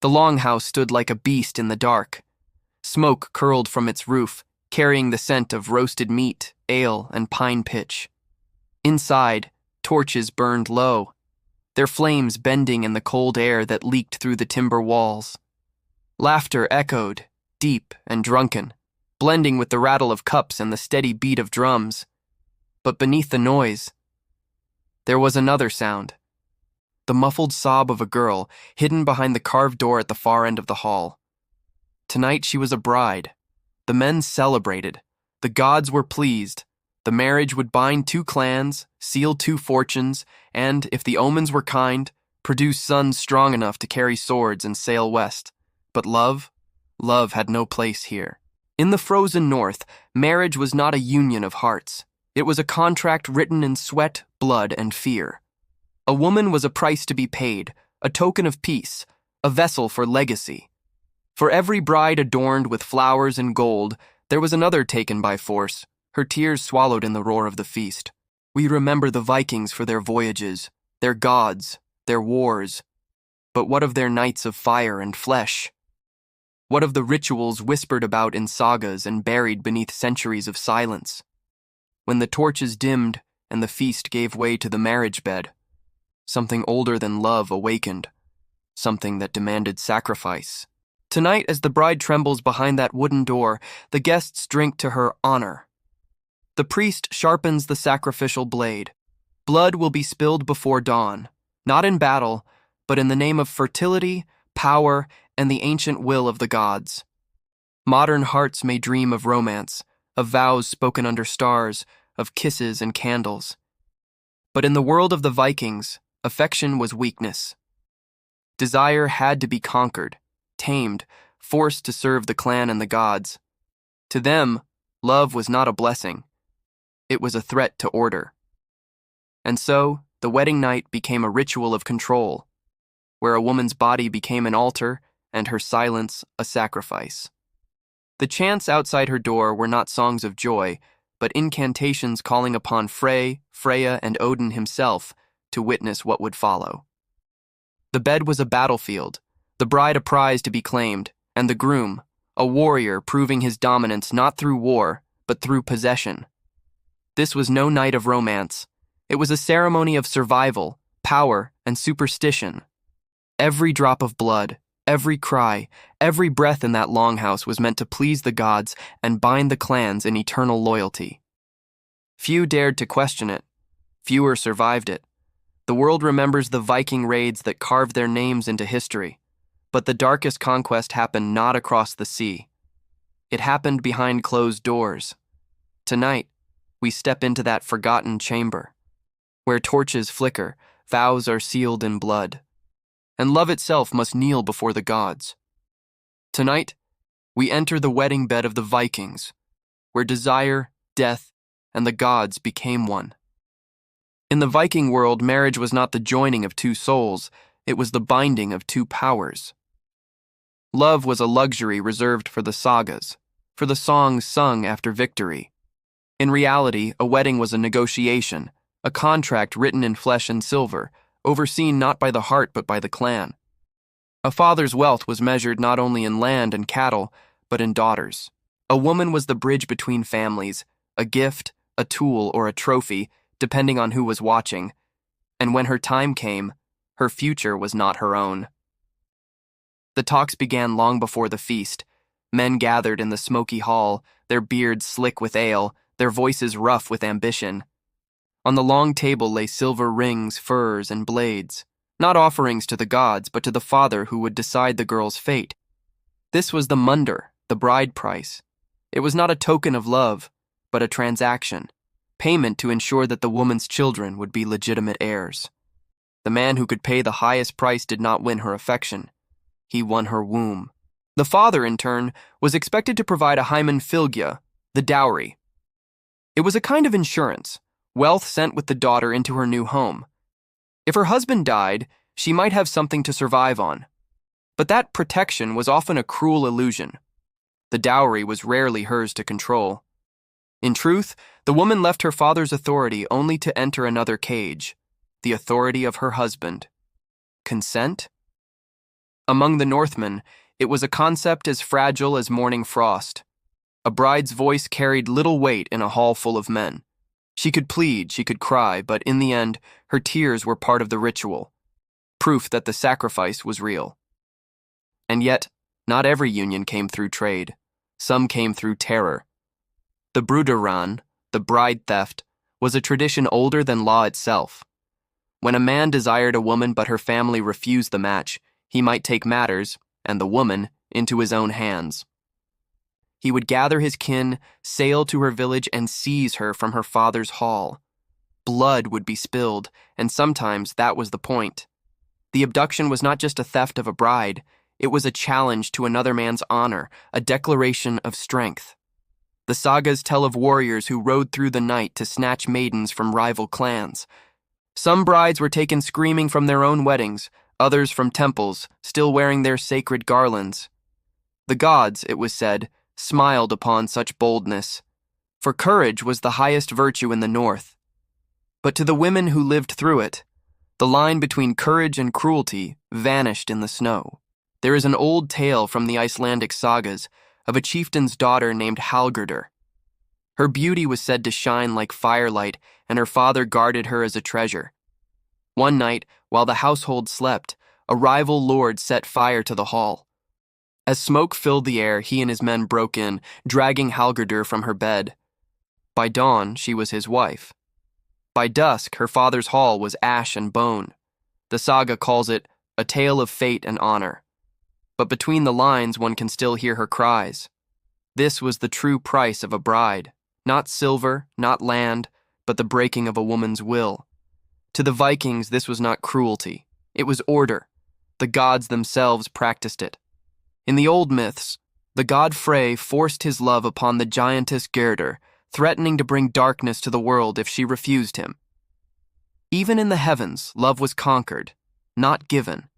The longhouse stood like a beast in the dark. Smoke curled from its roof, carrying the scent of roasted meat, ale, and pine pitch. Inside, torches burned low, their flames bending in the cold air that leaked through the timber walls. Laughter echoed, deep and drunken, blending with the rattle of cups and the steady beat of drums. But beneath the noise, there was another sound. The muffled sob of a girl, hidden behind the carved door at the far end of the hall. Tonight she was a bride. The men celebrated. The gods were pleased. The marriage would bind two clans, seal two fortunes, and, if the omens were kind, produce sons strong enough to carry swords and sail west. But love had no place here. In the frozen north, marriage was not a union of hearts. It was a contract written in sweat, blood, and fear. A woman was a price to be paid, a token of peace, a vessel for legacy. For every bride adorned with flowers and gold, there was another taken by force, her tears swallowed in the roar of the feast. We remember the Vikings for their voyages, their gods, their wars. But what of their nights of fire and flesh? What of the rituals whispered about in sagas and buried beneath centuries of silence? When the torches dimmed and the feast gave way to the marriage bed, something older than love awakened, something that demanded sacrifice. Tonight, as the bride trembles behind that wooden door, the guests drink to her honor. The priest sharpens the sacrificial blade. Blood will be spilled before dawn, not in battle, but in the name of fertility, power, and the ancient will of the gods. Modern hearts may dream of romance, of vows spoken under stars, of kisses and candles. But in the world of the Vikings, affection was weakness. Desire had to be conquered, tamed, forced to serve the clan and the gods. To them, love was not a blessing. It was a threat to order. And so, the wedding night became a ritual of control, where a woman's body became an altar and her silence a sacrifice. The chants outside her door were not songs of joy, but incantations calling upon Frey, Freyja, and Odin himself to witness what would follow. The bed was a battlefield, the bride a prize to be claimed, and the groom, a warrior proving his dominance not through war, but through possession. This was no night of romance. It was a ceremony of survival, power, and superstition. Every drop of blood, every cry, every breath in that longhouse was meant to please the gods and bind the clans in eternal loyalty. Few dared to question it. Fewer survived it. The world remembers the Viking raids that carved their names into history. But the darkest conquest happened not across the sea. It happened behind closed doors. Tonight, we step into that forgotten chamber, where torches flicker, vows are sealed in blood, and love itself must kneel before the gods. Tonight, we enter the wedding bed of the Vikings, where desire, death, and the gods became one. In the Viking world, marriage was not the joining of two souls, it was the binding of two powers. Love was a luxury reserved for the sagas, for the songs sung after victory. In reality, a wedding was a negotiation, a contract written in flesh and silver, overseen not by the heart but by the clan. A father's wealth was measured not only in land and cattle, but in daughters. A woman was the bridge between families, a gift, a tool, or a trophy, depending on who was watching. And when her time came, her future was not her own. The talks began long before the feast. Men gathered in the smoky hall, their beards slick with ale, their voices rough with ambition. On the long table lay silver rings, furs, and blades, not offerings to the gods, but to the father who would decide the girl's fate. This was the munder, the bride price. It was not a token of love, but a transaction, payment to ensure that the woman's children would be legitimate heirs. The man who could pay the highest price did not win her affection. He won her womb. The father, in turn, was expected to provide a hymen filgia, the dowry. It was a kind of insurance, wealth sent with the daughter into her new home. If her husband died, she might have something to survive on. But that protection was often a cruel illusion. The dowry was rarely hers to control. In truth, the woman left her father's authority only to enter another cage, the authority of her husband. Consent? Among the Northmen, it was a concept as fragile as morning frost. A bride's voice carried little weight in a hall full of men. She could plead, she could cry, but in the end, her tears were part of the ritual, proof that the sacrifice was real. And yet, not every union came through trade. Some came through terror. The bruderan, the bride theft, was a tradition older than law itself. When a man desired a woman but her family refused the match, he might take matters, and the woman, into his own hands. He would gather his kin, sail to her village, and seize her from her father's hall. Blood would be spilled, and sometimes that was the point. The abduction was not just a theft of a bride, it was a challenge to another man's honor, a declaration of strength. The sagas tell of warriors who rode through the night to snatch maidens from rival clans. Some brides were taken screaming from their own weddings, others from temples, still wearing their sacred garlands. The gods, it was said, smiled upon such boldness, for courage was the highest virtue in the north. But to the women who lived through it, the line between courage and cruelty vanished in the snow. There is an old tale from the Icelandic sagas of a chieftain's daughter named Hallgerdr. Her beauty was said to shine like firelight, and her father guarded her as a treasure. One night, while the household slept, a rival lord set fire to the hall. As smoke filled the air, he and his men broke in, dragging Hallgerdr from her bed. By dawn, she was his wife. By dusk, her father's hall was ash and bone. The saga calls it a tale of fate and honor. But between the lines, one can still hear her cries. This was the true price of a bride. Not silver, not land, but the breaking of a woman's will. To the Vikings, this was not cruelty. It was order. The gods themselves practiced it. In the old myths, the god Frey forced his love upon the giantess Gerdr, threatening to bring darkness to the world if she refused him. Even in the heavens, love was conquered, not given.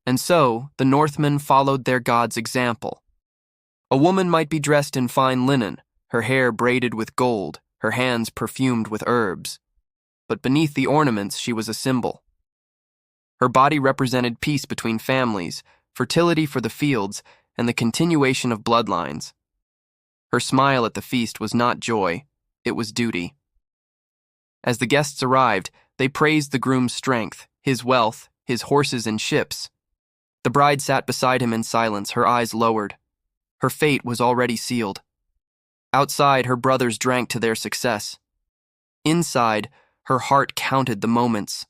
And so, the Northmen followed their god's example. A woman might be dressed in fine linen, her hair braided with gold, her hands perfumed with herbs. But beneath the ornaments, she was a symbol. Her body represented peace between families, fertility for the fields, and the continuation of bloodlines. Her smile at the feast was not joy, it was duty. As the guests arrived, they praised the groom's strength, his wealth, his horses and ships. The bride sat beside him in silence, her eyes lowered. Her fate was already sealed. Outside, her brothers drank to their success. Inside, her heart counted the moments.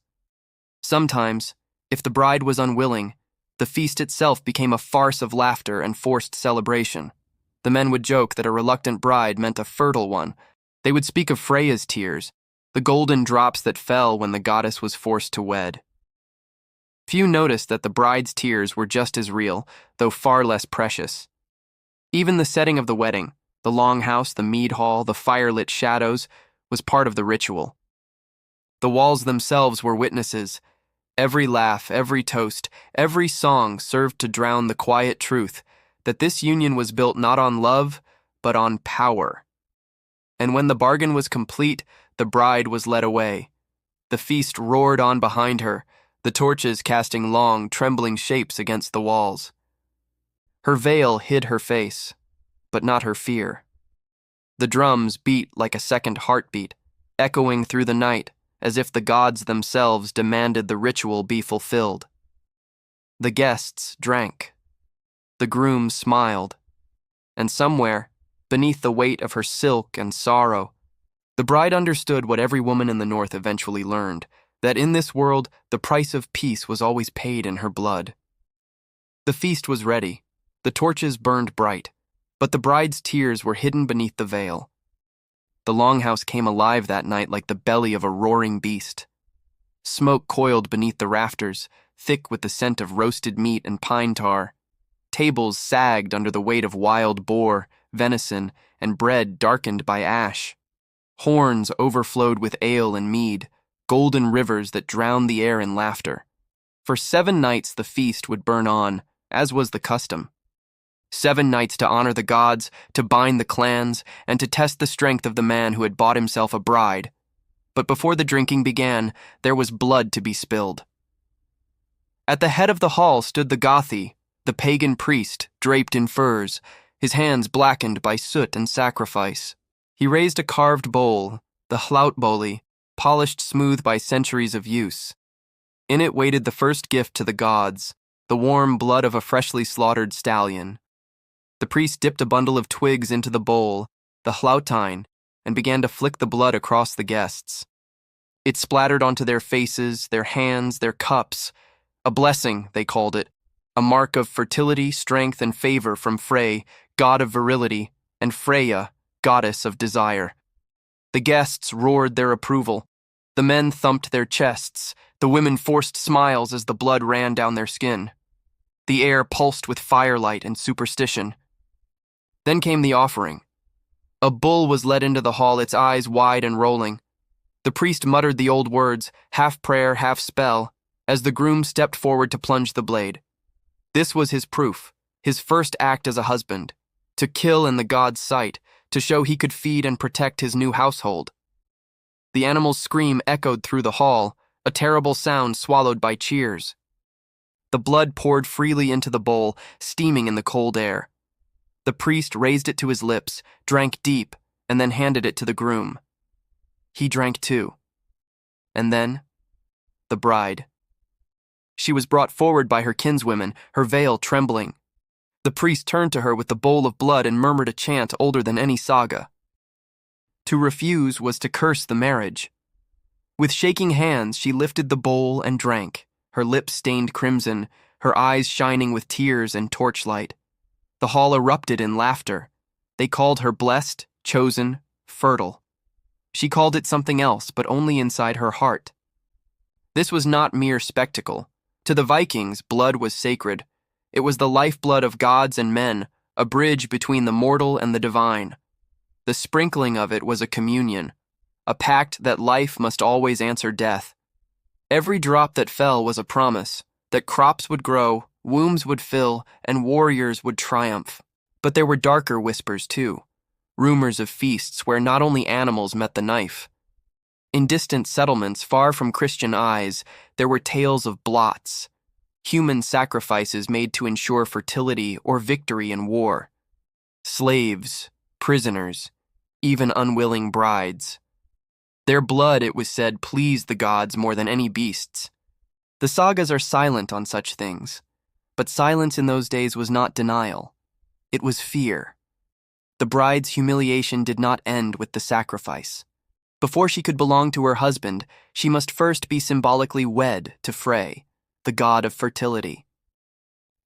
Sometimes, if the bride was unwilling, the feast itself became a farce of laughter and forced celebration. The men would joke that a reluctant bride meant a fertile one. They would speak of Freyja's tears, the golden drops that fell when the goddess was forced to wed. Few noticed that the bride's tears were just as real, though far less precious. Even the setting of the wedding, the longhouse, the mead hall, the firelit shadows, was part of the ritual. The walls themselves were witnesses. Every laugh, every toast, every song served to drown the quiet truth that this union was built not on love, but on power. And when the bargain was complete, the bride was led away. The feast roared on behind her, the torches casting long, trembling shapes against the walls. Her veil hid her face, but not her fear. The drums beat like a second heartbeat, echoing through the night, as if the gods themselves demanded the ritual be fulfilled. The guests drank. The groom smiled. And somewhere, beneath the weight of her silk and sorrow, the bride understood what every woman in the north eventually learned, that in this world the price of peace was always paid in her blood. The feast was ready. The torches burned bright, but the bride's tears were hidden beneath the veil. The longhouse came alive that night like the belly of a roaring beast. Smoke coiled beneath the rafters, thick with the scent of roasted meat and pine tar. Tables sagged under the weight of wild boar, venison, and bread darkened by ash. Horns overflowed with ale and mead, golden rivers that drowned the air in laughter. For 7 nights the feast would burn on, as was the custom. 7 nights to honor the gods, to bind the clans, and to test the strength of the man who had bought himself a bride. But before the drinking began, there was blood to be spilled. At the head of the hall stood the Gothi, the pagan priest, draped in furs, his hands blackened by soot and sacrifice. He raised a carved bowl, the hlautboli, polished smooth by centuries of use. In it waited the first gift to the gods, the warm blood of a freshly slaughtered stallion. The priest dipped a bundle of twigs into the bowl, the hlautine, and began to flick the blood across the guests. It splattered onto their faces, their hands, their cups. A blessing, they called it, a mark of fertility, strength, and favor from Frey, god of virility, and Freyja, goddess of desire. The guests roared their approval. The men thumped their chests. The women forced smiles as the blood ran down their skin. The air pulsed with firelight and superstition. Then came the offering. A bull was led into the hall, its eyes wide and rolling. The priest muttered the old words, half prayer, half spell, as the groom stepped forward to plunge the blade. This was his proof, his first act as a husband, to kill in the god's sight, to show he could feed and protect his new household. The animal's scream echoed through the hall, a terrible sound swallowed by cheers. The blood poured freely into the bowl, steaming in the cold air. The priest raised it to his lips, drank deep, and then handed it to the groom. He drank too. And then, the bride. She was brought forward by her kinswomen, her veil trembling. The priest turned to her with the bowl of blood and murmured a chant older than any saga. To refuse was to curse the marriage. With shaking hands, she lifted the bowl and drank, her lips stained crimson, her eyes shining with tears and torchlight. The hall erupted in laughter. They called her blessed, chosen, fertile. She called it something else, but only inside her heart. This was not mere spectacle. To the Vikings, blood was sacred. It was the lifeblood of gods and men, a bridge between the mortal and the divine. The sprinkling of it was a communion, a pact that life must always answer death. Every drop that fell was a promise that crops would grow, wombs would fill, and warriors would triumph. But there were darker whispers too, rumors of feasts where not only animals met the knife. In distant settlements far from Christian eyes, there were tales of blots, human sacrifices made to ensure fertility or victory in war. Slaves, prisoners, even unwilling brides. Their blood, it was said, pleased the gods more than any beasts. The sagas are silent on such things, but silence in those days was not denial. It was fear. The bride's humiliation did not end with the sacrifice. Before she could belong to her husband, she must first be symbolically wed to Frey, the god of fertility.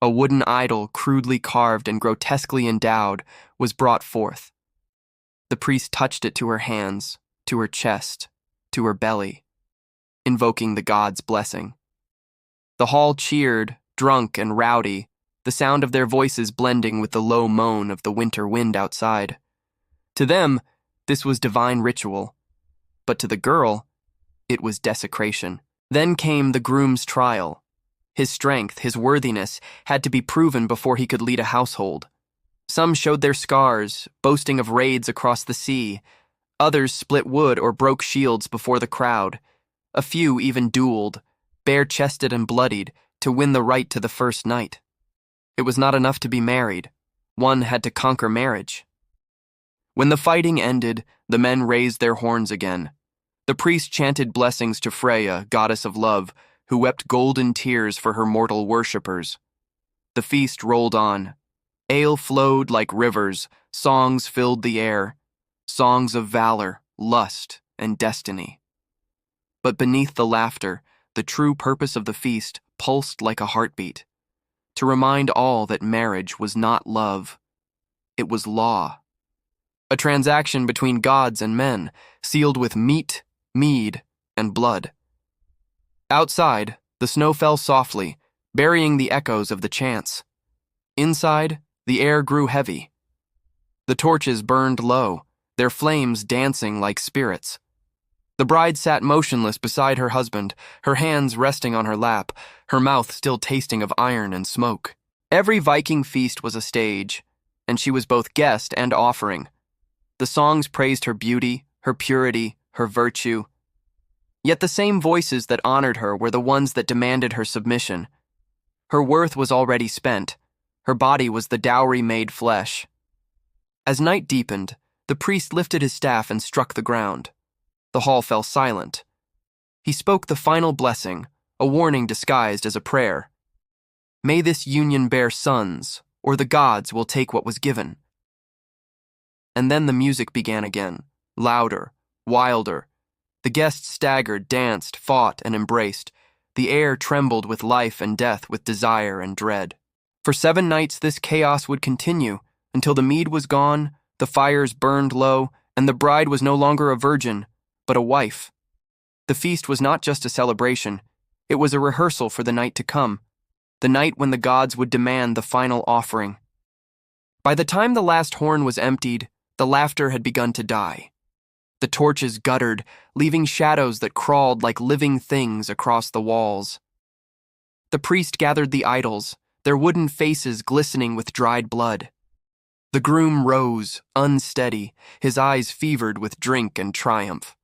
A wooden idol, crudely carved and grotesquely endowed, was brought forth. The priest touched it to her hands, to her chest, to her belly, invoking the god's blessing. The hall cheered, drunk and rowdy, the sound of their voices blending with the low moan of the winter wind outside. To them, this was divine ritual, but to the girl, it was desecration. Then came the groom's trial. His strength, his worthiness, had to be proven before he could lead a household. Some showed their scars, boasting of raids across the sea. Others split wood or broke shields before the crowd. A few even dueled, bare-chested and bloodied, to win the right to the first night. It was not enough to be married. One had to conquer marriage. When the fighting ended, the men raised their horns again. The priest chanted blessings to Freyja, goddess of love, who wept golden tears for her mortal worshippers. The feast rolled on. Ale flowed like rivers, songs filled the air, songs of valor, lust, and destiny. But beneath the laughter, the true purpose of the feast pulsed like a heartbeat, to remind all that marriage was not love. It was law. A transaction between gods and men, sealed with meat, mead, and blood. Outside, the snow fell softly, burying the echoes of the chants. Inside, the air grew heavy. The torches burned low, their flames dancing like spirits. The bride sat motionless beside her husband, her hands resting on her lap, her mouth still tasting of iron and smoke. Every Viking feast was a stage, and she was both guest and offering. The songs praised her beauty, her purity, her virtue. Yet the same voices that honored her were the ones that demanded her submission. Her worth was already spent. Her body was the dowry made flesh. As night deepened, the priest lifted his staff and struck the ground. The hall fell silent. He spoke the final blessing, a warning disguised as a prayer. May this union bear sons, or the gods will take what was given. And then the music began again, louder, wilder. The guests staggered, danced, fought, and embraced. The air trembled with life and death, with desire and dread. For 7 nights this chaos would continue, until the mead was gone, the fires burned low, and the bride was no longer a virgin, but a wife. The feast was not just a celebration, it was a rehearsal for the night to come, the night when the gods would demand the final offering. By the time the last horn was emptied, the laughter had begun to die. The torches guttered, leaving shadows that crawled like living things across the walls. The priest gathered the idols, their wooden faces glistening with dried blood. The groom rose, unsteady, his eyes fevered with drink and triumph.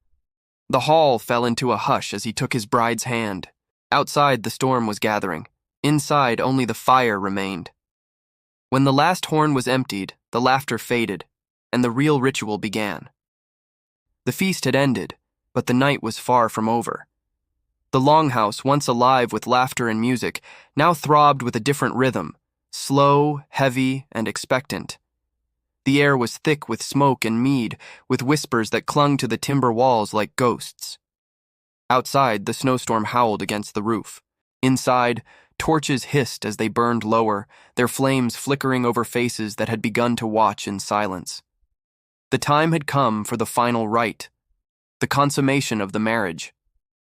The hall fell into a hush as he took his bride's hand. Outside, the storm was gathering. Inside, only the fire remained. When the last horn was emptied, the laughter faded, and the real ritual began. The feast had ended, but the night was far from over. The longhouse, once alive with laughter and music, now throbbed with a different rhythm, slow, heavy, and expectant. The air was thick with smoke and mead, with whispers that clung to the timber walls like ghosts. Outside, the snowstorm howled against the roof. Inside, torches hissed as they burned lower, their flames flickering over faces that had begun to watch in silence. The time had come for the final rite, the consummation of the marriage.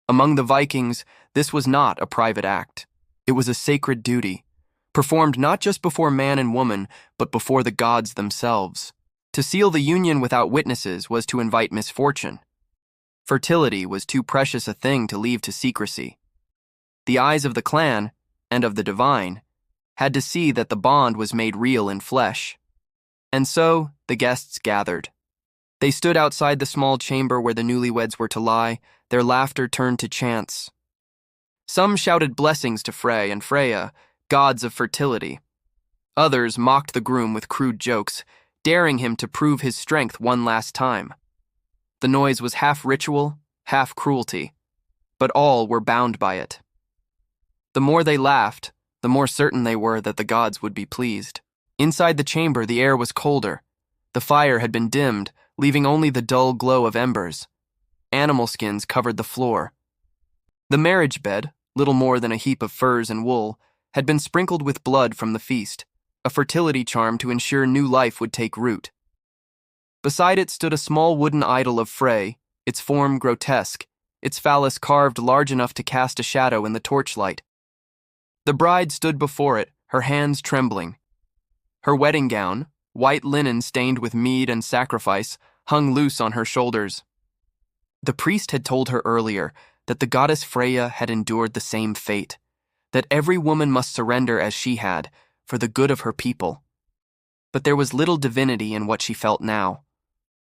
Among the Vikings, this was not a private act. It was a sacred duty, performed not just before man and woman, but before the gods themselves. To seal the union without witnesses was to invite misfortune. Fertility was too precious a thing to leave to secrecy. The eyes of the clan, and of the divine, had to see that the bond was made real in flesh. And so, the guests gathered. They stood outside the small chamber where the newlyweds were to lie, their laughter turned to chants. Some shouted blessings to Frey and Freyja, gods of fertility. Others mocked the groom with crude jokes, daring him to prove his strength one last time. The noise was half ritual, half cruelty, but all were bound by it. The more they laughed, the more certain they were that the gods would be pleased. Inside the chamber, the air was colder. The fire had been dimmed, leaving only the dull glow of embers. Animal skins covered the floor. The marriage bed, little more than a heap of furs and wool, had been sprinkled with blood from the feast, a fertility charm to ensure new life would take root. Beside it stood a small wooden idol of Frey, its form grotesque, its phallus carved large enough to cast a shadow in the torchlight. The bride stood before it, her hands trembling. Her wedding gown, white linen stained with mead and sacrifice, hung loose on her shoulders. The priest had told her earlier that the goddess Freyja had endured the same fate, that every woman must surrender as she had, for the good of her people. But there was little divinity in what she felt now,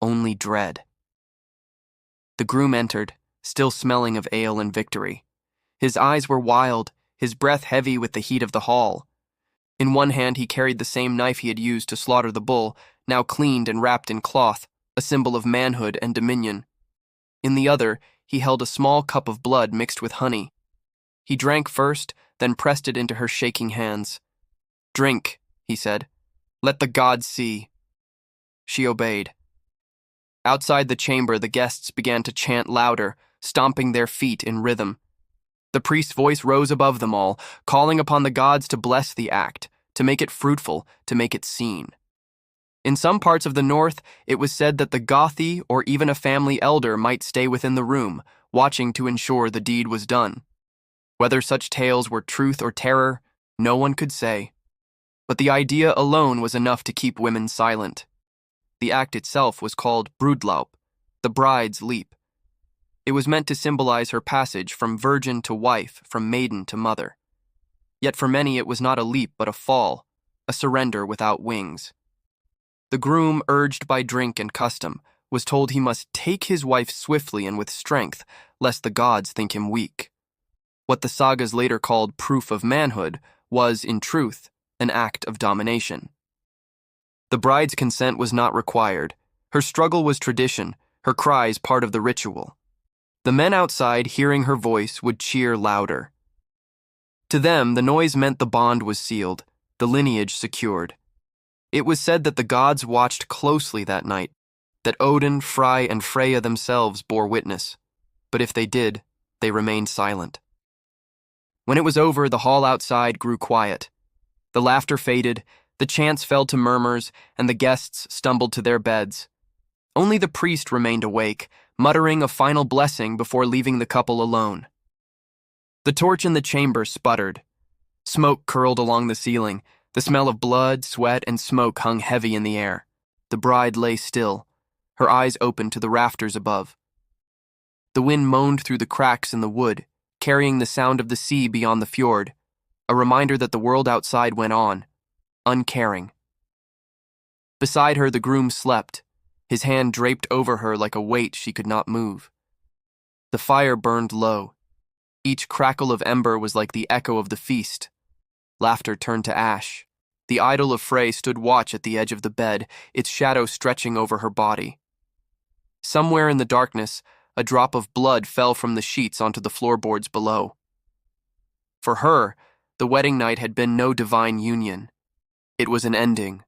only dread. The groom entered, still smelling of ale and victory. His eyes were wild, his breath heavy with the heat of the hall. In one hand he carried the same knife he had used to slaughter the bull, now cleaned and wrapped in cloth, a symbol of manhood and dominion. In the other, he held a small cup of blood mixed with honey. He drank first, then pressed it into her shaking hands. "Drink," he said. "Let the gods see." She obeyed. Outside the chamber, the guests began to chant louder, stomping their feet in rhythm. The priest's voice rose above them all, calling upon the gods to bless the act, to make it fruitful, to make it seen. In some parts of the north, it was said that the Gothi or even a family elder might stay within the room, watching to ensure the deed was done. Whether such tales were truth or terror, no one could say. But the idea alone was enough to keep women silent. The act itself was called brudlaup, the bride's leap. It was meant to symbolize her passage from virgin to wife, from maiden to mother. Yet for many it was not a leap but a fall, a surrender without wings. The groom, urged by drink and custom, was told he must take his wife swiftly and with strength, lest the gods think him weak. What the sagas later called proof of manhood was, in truth, an act of domination. The bride's consent was not required. Her struggle was tradition, her cries part of the ritual. The men outside, hearing her voice, would cheer louder. To them, the noise meant the bond was sealed, the lineage secured. It was said that the gods watched closely that night, that Odin, Frey, and Freyja themselves bore witness. But if they did, they remained silent. When it was over, the hall outside grew quiet. The laughter faded, the chants fell to murmurs, and the guests stumbled to their beds. Only the priest remained awake, muttering a final blessing before leaving the couple alone. The torch in the chamber sputtered. Smoke curled along the ceiling. The smell of blood, sweat, and smoke hung heavy in the air. The bride lay still, her eyes open to the rafters above. The wind moaned through the cracks in the wood, carrying the sound of the sea beyond the fjord, a reminder that the world outside went on, uncaring. Beside her, the groom slept, his hand draped over her like a weight she could not move. The fire burned low. Each crackle of ember was like the echo of the feast. Laughter turned to ash. The idol of Frey stood watch at the edge of the bed, its shadow stretching over her body. Somewhere in the darkness, a drop of blood fell from the sheets onto the floorboards below. For her, the wedding night had been no divine union. It was an ending,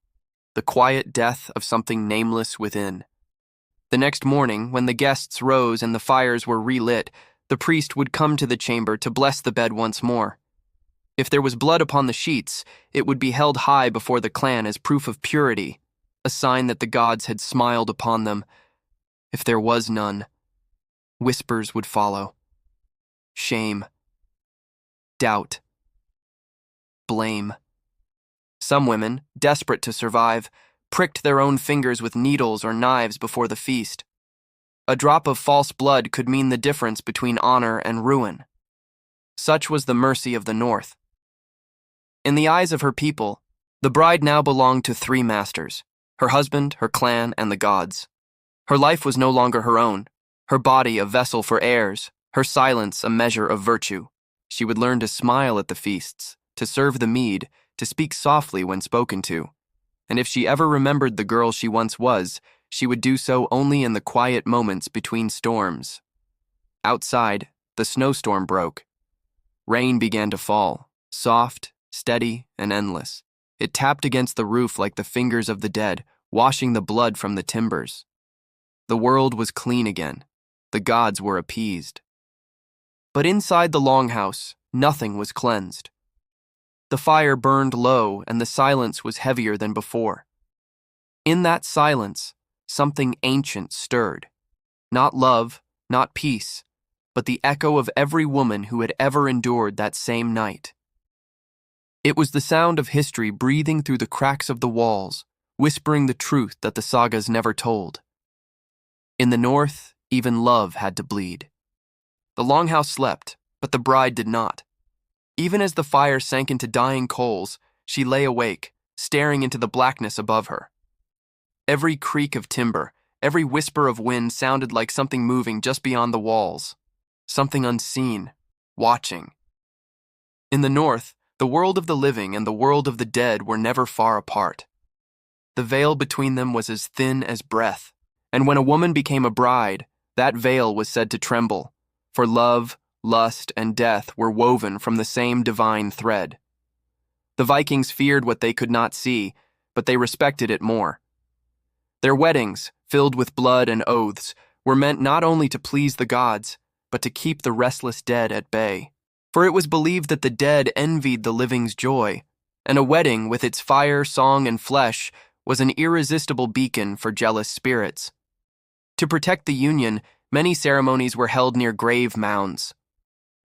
the quiet death of something nameless within. The next morning, when the guests rose and the fires were relit, the priest would come to the chamber to bless the bed once more. If there was blood upon the sheets, it would be held high before the clan as proof of purity, a sign that the gods had smiled upon them. If there was none, whispers would follow. Shame. Doubt. Blame. Some women, desperate to survive, pricked their own fingers with needles or knives before the feast. A drop of false blood could mean the difference between honor and ruin. Such was the mercy of the North. In the eyes of her people, the bride now belonged to three masters: her husband, her clan, and the gods. Her life was no longer her own, her body a vessel for heirs, her silence a measure of virtue. She would learn to smile at the feasts, to serve the mead, to speak softly when spoken to. And if she ever remembered the girl she once was, she would do so only in the quiet moments between storms. Outside, the snowstorm broke. Rain began to fall, soft, steady, and endless. It tapped against the roof like the fingers of the dead, washing the blood from the timbers. The world was clean again. The gods were appeased. But inside the longhouse, nothing was cleansed. The fire burned low, and the silence was heavier than before. In that silence, something ancient stirred. Not love, not peace, but the echo of every woman who had ever endured that same night. It was the sound of history breathing through the cracks of the walls, whispering the truth that the sagas never told. In the North, even love had to bleed. The longhouse slept, but the bride did not. Even as the fire sank into dying coals, she lay awake, staring into the blackness above her. Every creak of timber, every whisper of wind sounded like something moving just beyond the walls, something unseen, watching. In the North, the world of the living and the world of the dead were never far apart. The veil between them was as thin as breath, and when a woman became a bride, that veil was said to tremble, for love, lust, and death were woven from the same divine thread. The Vikings feared what they could not see, but they respected it more. Their weddings, filled with blood and oaths, were meant not only to please the gods, but to keep the restless dead at bay. For it was believed that the dead envied the living's joy, and a wedding with its fire, song, and flesh was an irresistible beacon for jealous spirits. To protect the union, many ceremonies were held near grave mounds.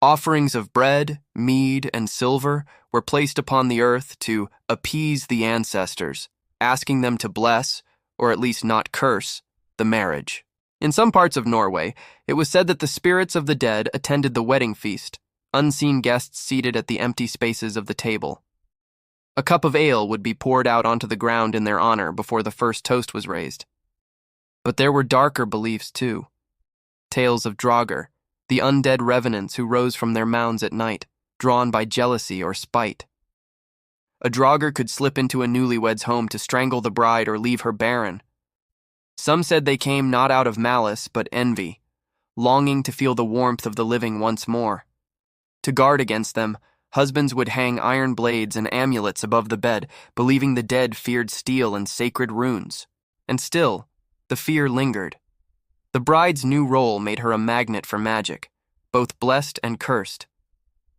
Offerings of bread, mead, and silver were placed upon the earth to appease the ancestors, asking them to bless, or at least not curse, the marriage. In some parts of Norway, it was said that the spirits of the dead attended the wedding feast, unseen guests seated at the empty spaces of the table. A cup of ale would be poured out onto the ground in their honor before the first toast was raised. But there were darker beliefs too. Tales of Draugr, the undead revenants who rose from their mounds at night, drawn by jealousy or spite. A draugr could slip into a newlywed's home to strangle the bride or leave her barren. Some said they came not out of malice but envy, longing to feel the warmth of the living once more. To guard against them, husbands would hang iron blades and amulets above the bed, believing the dead feared steel and sacred runes. And still, the fear lingered. The bride's new role made her a magnet for magic, both blessed and cursed.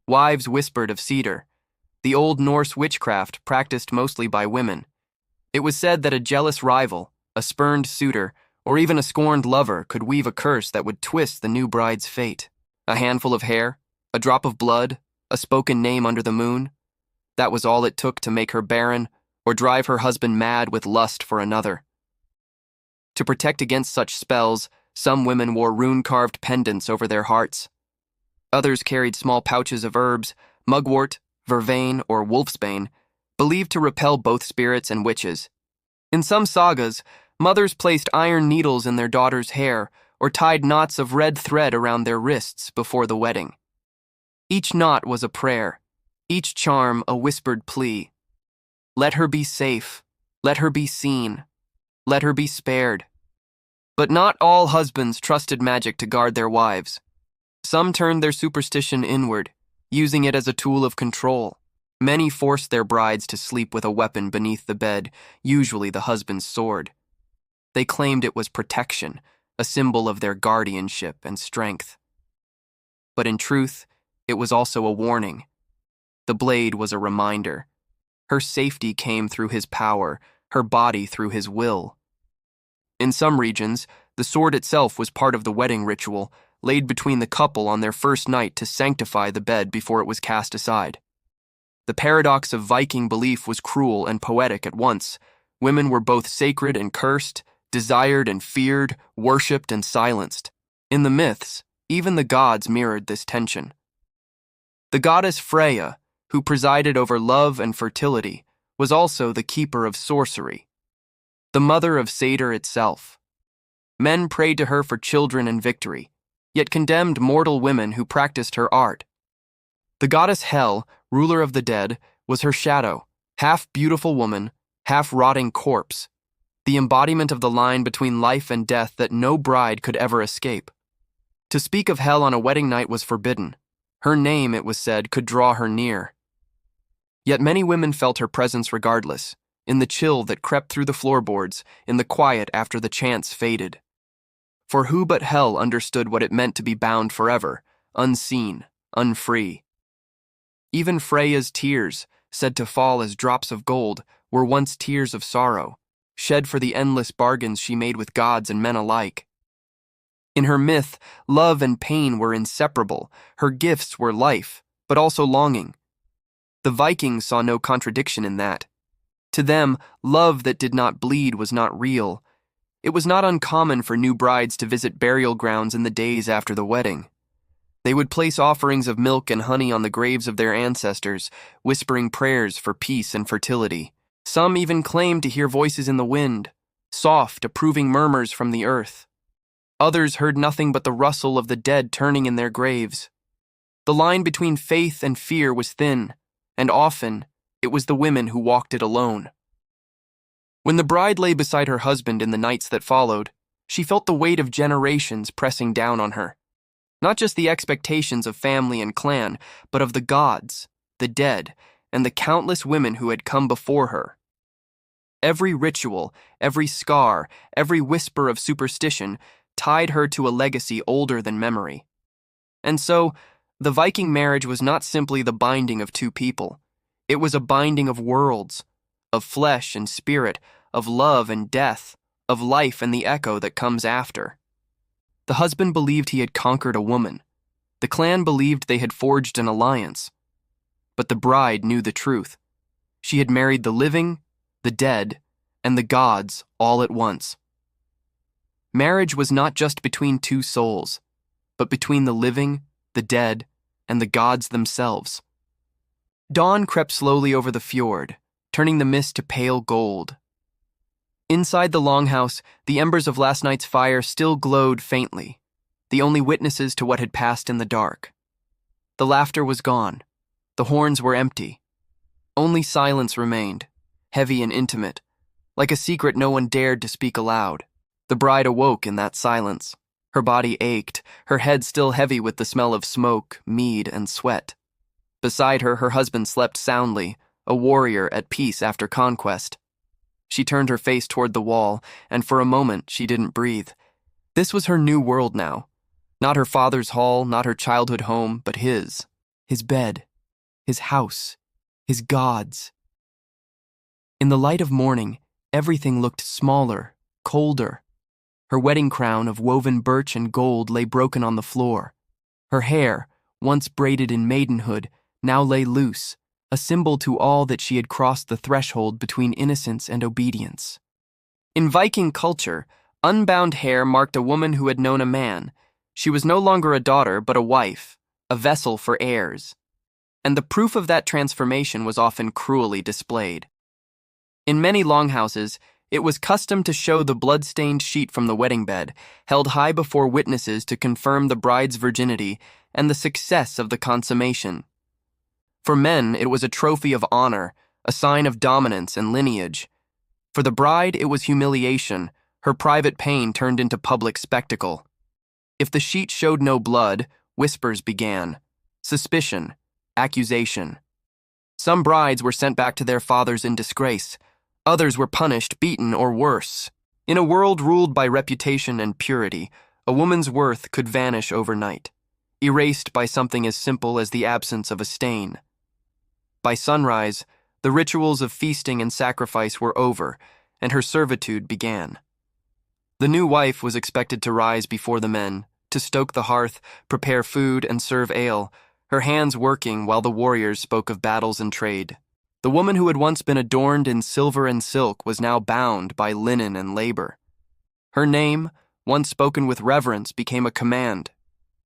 Wives whispered of cedar, the old Norse witchcraft practiced mostly by women. It was said that a jealous rival, a spurned suitor, or even a scorned lover could weave a curse that would twist the new bride's fate. A handful of hair, a drop of blood, a spoken name under the moon. That was all it took to make her barren or drive her husband mad with lust for another. To protect against such spells, some women wore rune-carved pendants over their hearts. Others carried small pouches of herbs, mugwort, vervain, or wolfsbane, believed to repel both spirits and witches. In some sagas, mothers placed iron needles in their daughters' hair or tied knots of red thread around their wrists before the wedding. Each knot was a prayer, each charm a whispered plea. Let her be safe, let her be seen, let her be spared. But not all husbands trusted magic to guard their wives. Some turned their superstition inward, using it as a tool of control. Many forced their brides to sleep with a weapon beneath the bed, usually the husband's sword. They claimed it was protection, a symbol of their guardianship and strength. But in truth, it was also a warning. The blade was a reminder. Her safety came through his power, her body through his will. In some regions, the sword itself was part of the wedding ritual, laid between the couple on their first night to sanctify the bed before it was cast aside. The paradox of Viking belief was cruel and poetic at once. Women were both sacred and cursed, desired and feared, worshipped and silenced. In the myths, even the gods mirrored this tension. The goddess Freyja, who presided over love and fertility, was also the keeper of sorcery, the mother of Satyr itself. Men prayed to her for children and victory, yet condemned mortal women who practiced her art. The goddess Hel, ruler of the dead, was her shadow, half beautiful woman, half rotting corpse, the embodiment of the line between life and death that no bride could ever escape. To speak of Hel on a wedding night was forbidden. Her name, it was said, could draw her near. Yet many women felt her presence regardless, in the chill that crept through the floorboards, in the quiet after the chants faded. For who but Hel understood what it meant to be bound forever, unseen, unfree? Even Freyja's tears, said to fall as drops of gold, were once tears of sorrow, shed for the endless bargains she made with gods and men alike. In her myth, love and pain were inseparable. Her gifts were life, but also longing. The Vikings saw no contradiction in that. To them, love that did not bleed was not real. It was not uncommon for new brides to visit burial grounds in the days after the wedding. They would place offerings of milk and honey on the graves of their ancestors, whispering prayers for peace and fertility. Some even claimed to hear voices in the wind, soft, approving murmurs from the earth. Others heard nothing but the rustle of the dead turning in their graves. The line between faith and fear was thin, and often it was the women who walked it alone. When the bride lay beside her husband in the nights that followed, she felt the weight of generations pressing down on her. Not just the expectations of family and clan, but of the gods, the dead, and the countless women who had come before her. Every ritual, every scar, every whisper of superstition tied her to a legacy older than memory. And so, the Viking marriage was not simply the binding of two people. It was a binding of worlds, of flesh and spirit, of love and death, of life and the echo that comes after. The husband believed he had conquered a woman. The clan believed they had forged an alliance. But the bride knew the truth. She had married the living, the dead, and the gods all at once. Marriage was not just between two souls, but between the living, the dead, and the gods themselves. Dawn crept slowly over the fjord, turning the mist to pale gold. Inside the longhouse, the embers of last night's fire still glowed faintly, the only witnesses to what had passed in the dark. The laughter was gone. The horns were empty. Only silence remained, heavy and intimate, like a secret no one dared to speak aloud. The bride awoke in that silence. Her body ached, her head still heavy with the smell of smoke, mead, and sweat. Beside her, her husband slept soundly, a warrior at peace after conquest. She turned her face toward the wall, and for a moment she didn't breathe. This was her new world now. Not her father's hall, not her childhood home, but his. His bed, his house, his gods. In the light of morning, everything looked smaller, colder. Her wedding crown of woven birch and gold lay broken on the floor. Her hair, once braided in maidenhood, now lay loose, a symbol to all that she had crossed the threshold between innocence and obedience. In Viking culture, unbound hair marked a woman who had known a man. She was no longer a daughter, but a wife, a vessel for heirs. And the proof of that transformation was often cruelly displayed. In many longhouses, it was custom to show the blood-stained sheet from the wedding bed, held high before witnesses to confirm the bride's virginity and the success of the consummation. For men, it was a trophy of honor, a sign of dominance and lineage. For the bride, it was humiliation, her private pain turned into public spectacle. If the sheet showed no blood, whispers began. Suspicion, accusation. Some brides were sent back to their fathers in disgrace. Others were punished, beaten, or worse. In a world ruled by reputation and purity, a woman's worth could vanish overnight, erased by something as simple as the absence of a stain. By sunrise, the rituals of feasting and sacrifice were over, and her servitude began. The new wife was expected to rise before the men, to stoke the hearth, prepare food, and serve ale, her hands working while the warriors spoke of battles and trade. The woman who had once been adorned in silver and silk was now bound by linen and labor. Her name, once spoken with reverence, became a command.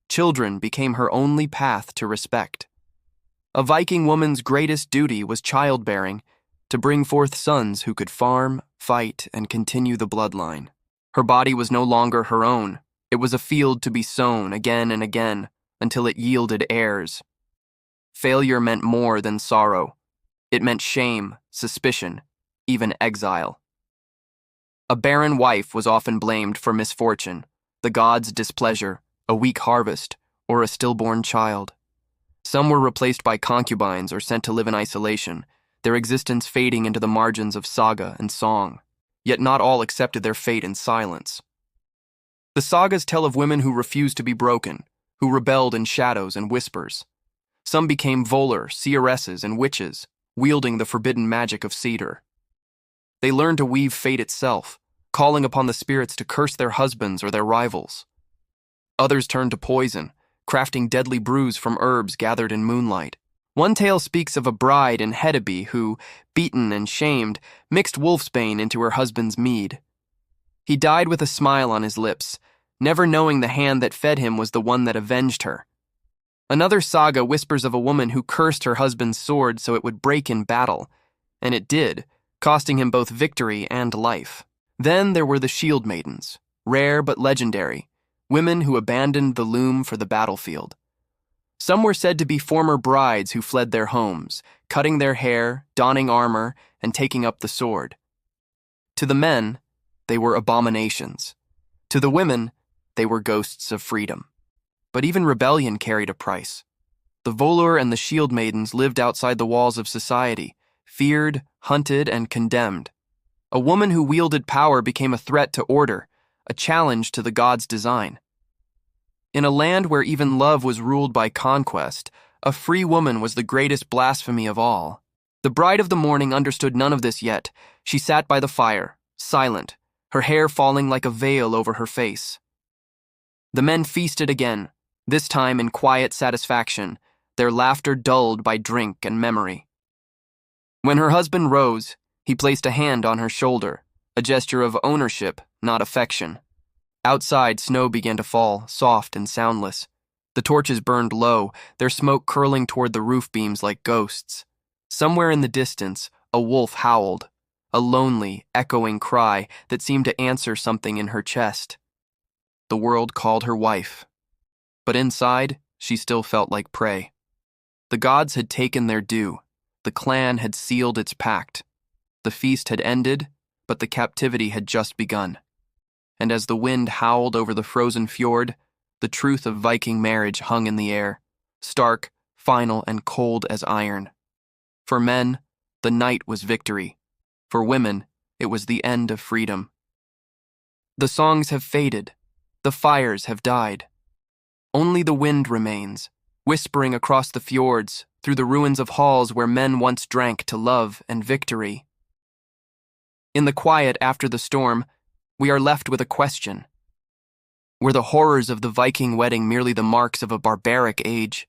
Children became her only path to respect. A Viking woman's greatest duty was childbearing, to bring forth sons who could farm, fight, and continue the bloodline. Her body was no longer her own. It was a field to be sown again and again until it yielded heirs. Failure meant more than sorrow. It meant shame, suspicion, even exile. A barren wife was often blamed for misfortune, the gods' displeasure, a weak harvest, or a stillborn child. Some were replaced by concubines or sent to live in isolation, their existence fading into the margins of saga and song. Yet not all accepted their fate in silence. The sagas tell of women who refused to be broken, who rebelled in shadows and whispers. Some became volar, seeresses, and witches, wielding the forbidden magic of cedar. They learned to weave fate itself, calling upon the spirits to curse their husbands or their rivals. Others turned to poison, crafting deadly brews from herbs gathered in moonlight. One tale speaks of a bride in Hedeby who, beaten and shamed, mixed wolfsbane into her husband's mead. He died with a smile on his lips, never knowing the hand that fed him was the one that avenged her. Another saga whispers of a woman who cursed her husband's sword so it would break in battle, and it did, costing him both victory and life. Then there were the shield maidens, rare but legendary, women who abandoned the loom for the battlefield. Some were said to be former brides who fled their homes, cutting their hair, donning armor, and taking up the sword. To the men, they were abominations. To the women, they were ghosts of freedom. But even rebellion carried a price. The Volur and the Shield Maidens lived outside the walls of society, feared, hunted, and condemned. A woman who wielded power became a threat to order, a challenge to the gods' design. In a land where even love was ruled by conquest, a free woman was the greatest blasphemy of all. The bride of the morning understood none of this yet. She sat by the fire, silent, her hair falling like a veil over her face. The men feasted again, this time in quiet satisfaction, their laughter dulled by drink and memory. When her husband rose, he placed a hand on her shoulder, a gesture of ownership, not affection. Outside, snow began to fall, soft and soundless. The torches burned low, their smoke curling toward the roof beams like ghosts. Somewhere in the distance, a wolf howled, a lonely, echoing cry that seemed to answer something in her chest. The world called her wife. But inside, she still felt like prey. The gods had taken their due. The clan had sealed its pact. The feast had ended, but the captivity had just begun. And as the wind howled over the frozen fjord, the truth of Viking marriage hung in the air, stark, final, and cold as iron. For men, the night was victory. For women, it was the end of freedom. The songs have faded. The fires have died. Only the wind remains, whispering across the fjords, through the ruins of halls where men once drank to love and victory. In the quiet after the storm, we are left with a question. Were the horrors of the Viking wedding merely the marks of a barbaric age?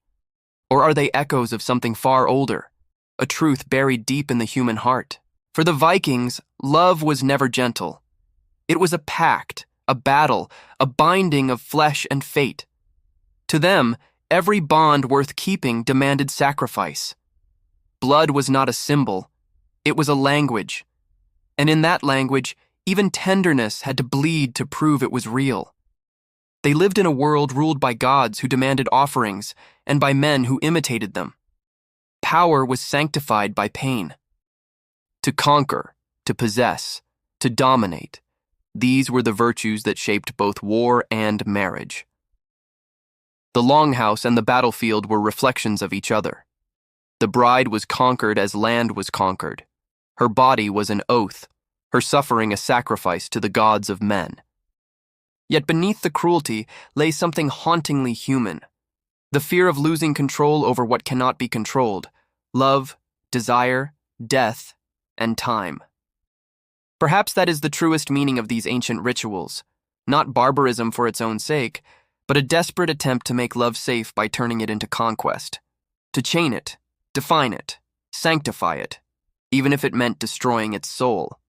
Or are they echoes of something far older, a truth buried deep in the human heart? For the Vikings, love was never gentle. It was a pact, a battle, a binding of flesh and fate. To them, every bond worth keeping demanded sacrifice. Blood was not a symbol, it was a language. And in that language, even tenderness had to bleed to prove it was real. They lived in a world ruled by gods who demanded offerings and by men who imitated them. Power was sanctified by pain. To conquer, to possess, to dominate, these were the virtues that shaped both war and marriage. The longhouse and the battlefield were reflections of each other. The bride was conquered as land was conquered. Her body was an oath, her suffering a sacrifice to the gods of men. Yet beneath the cruelty lay something hauntingly human. The fear of losing control over what cannot be controlled: love, desire, death, and time. Perhaps that is the truest meaning of these ancient rituals, not barbarism for its own sake, but a desperate attempt to make love safe by turning it into conquest, to chain it, define it, sanctify it, even if it meant destroying its soul.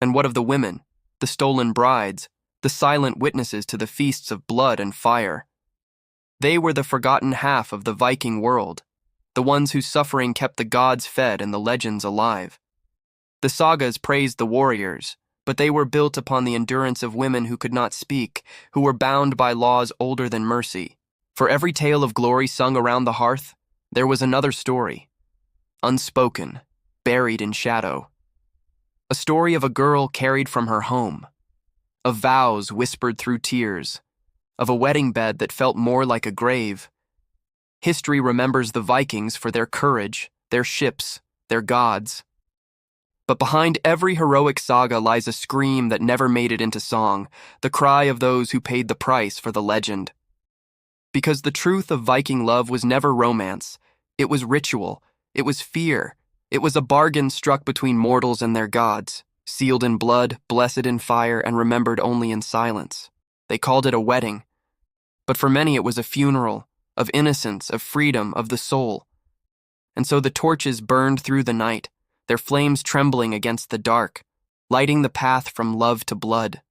And what of the women, the stolen brides, the silent witnesses to the feasts of blood and fire? They were the forgotten half of the Viking world, the ones whose suffering kept the gods fed and the legends alive. The sagas praised the warriors, but they were built upon the endurance of women who could not speak, who were bound by laws older than mercy. For every tale of glory sung around the hearth, there was another story, unspoken, buried in shadow. A story of a girl carried from her home, of vows whispered through tears, of a wedding bed that felt more like a grave. History remembers the Vikings for their courage, their ships, their gods. But behind every heroic saga lies a scream that never made it into song, the cry of those who paid the price for the legend. Because the truth of Viking love was never romance, it was ritual, it was fear, it was a bargain struck between mortals and their gods, sealed in blood, blessed in fire, and remembered only in silence. They called it a wedding, but for many it was a funeral, of innocence, of freedom, of the soul. And so the torches burned through the night, their flames trembling against the dark, lighting the path from love to blood.